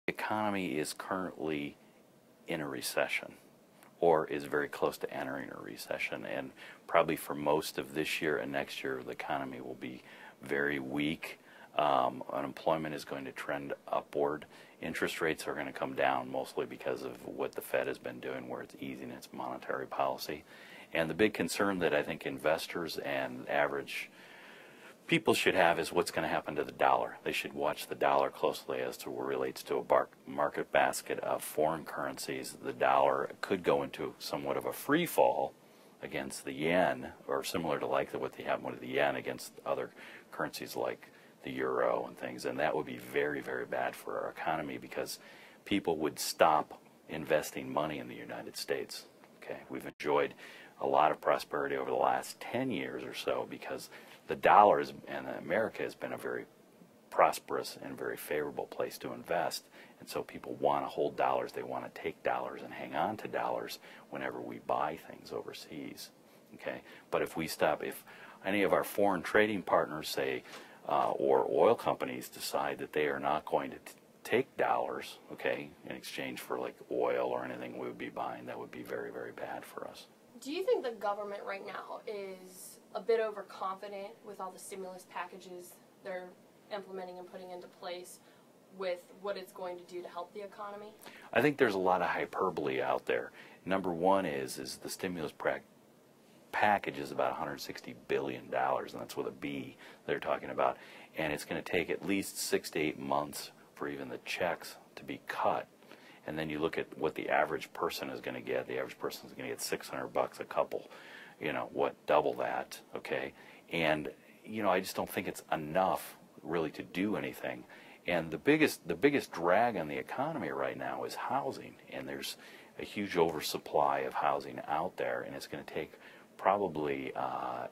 economy is currently in a recession or is very close to entering a recession, and probably for most of this year and next year the economy will be very weak. Unemployment is going to trend upward. Interest rates are going to come down mostly because of what the Fed has been doing, where it's easing its monetary policy. And the big concern that I think investors and average people should have is what's going to happen to the dollar. They should watch the dollar closely as to what relates to a market basket of foreign currencies. The dollar could go into somewhat of a free fall against the yen, or similar to like what they have with the yen against other currencies like the euro and things, and that would be very, very bad for our economy because people would stop investing money in the United States. Okay, we've enjoyed a lot of prosperity over the last 10 years or so because the dollar and America has been a very prosperous and very favorable place to invest, and so people want to hold dollars. They want to take dollars and hang on to dollars whenever we buy things overseas. Okay, but if any of our foreign trading partners say or oil companies decide that they are not going to take dollars, okay, in exchange for like oil or anything we would be buying, that would be very, very bad for us. Do you think the government right now is a bit overconfident with all the stimulus packages they're implementing and putting into place with what it's going to do to help the economy? I think there's a lot of hyperbole out there. Number one is the stimulus package is about $160 billion, and that's with a B they're talking about, and it's going to take at least 6 to 8 months for even the checks to be cut. And then you look at what the average person is going to get. The average person is going to get $600 a couple, double that, okay? And I just don't think it's enough really to do anything. And the biggest drag on the economy right now is housing, and there's a huge oversupply of housing out there, and it's going to take probably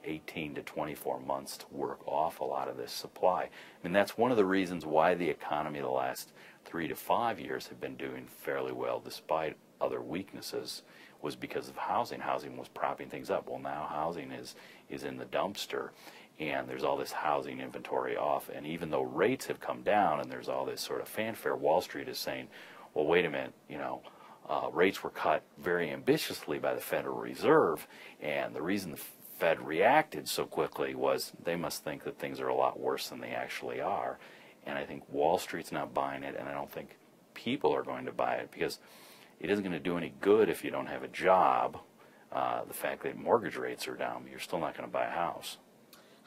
18 to 24 months to work off a lot of this supply. I mean, that's one of the reasons why the economy the last 3 to 5 years have been doing fairly well despite other weaknesses, was because of housing. Housing was propping things up. Well, now housing is in the dumpster, and there's all this housing inventory off, and even though rates have come down and there's all this sort of fanfare, Wall Street is saying, well, wait a minute, rates were cut very ambitiously by the Federal Reserve, and the reason the Fed reacted so quickly was they must think that things are a lot worse than they actually are. And I think Wall Street's not buying it, and I don't think people are going to buy it because it isn't going to do any good if you don't have a job. The fact that mortgage rates are down, you're still not going to buy a house.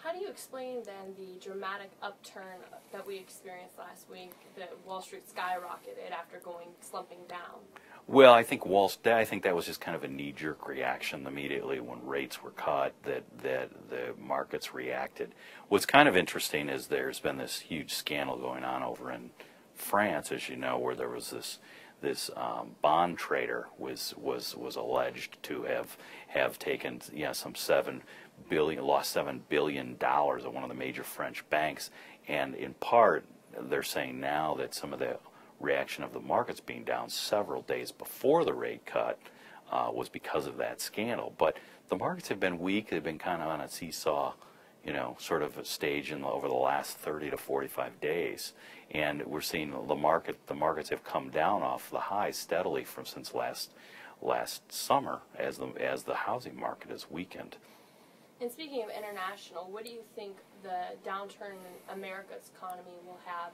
How do you explain then the dramatic upturn that we experienced last week, that Wall Street skyrocketed after slumping down? Well, I think that was just kind of a knee-jerk reaction immediately when rates were cut, that the markets reacted. What's kind of interesting is there's been this huge scandal going on over in France, as you know, where there was this bond trader was alleged to have taken some lost $7 billion at one of the major French banks, and in part they're saying now that some of the reaction of the markets being down several days before the rate cut was because of that scandal. But the markets have been weak. They've been kind of on a seesaw, sort of a stage over the last 30 to 45 days. And we're seeing the markets have come down off the highs steadily since last summer as the housing market has weakened. And speaking of international, what do you think the downturn in America's economy will have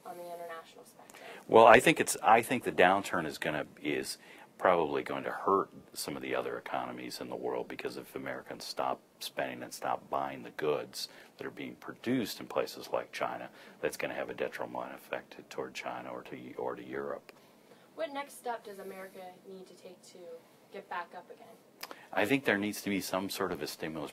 on the international spectrum? Well, I think the downturn is probably going to hurt some of the other economies in the world, because if Americans stop spending and stop buying the goods that are being produced in places like China, that's going to have a detrimental effect toward China or to Europe. What next step does America need to take to get back up again? I think there needs to be some sort of a stimulus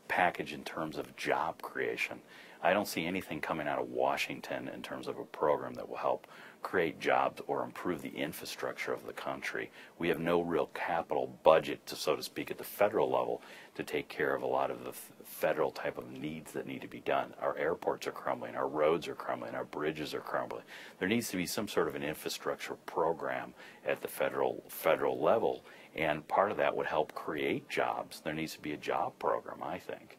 package in terms of job creation. I don't see anything coming out of Washington in terms of a program that will help create jobs or improve the infrastructure of the country. We have no real capital budget, so to speak, at the federal level to take care of a lot of the federal type of needs that need to be done. Our airports are crumbling, our roads are crumbling, our bridges are crumbling. There needs to be some sort of an infrastructure program at the federal level, and part of that would help create jobs. There needs to be a job program, I think.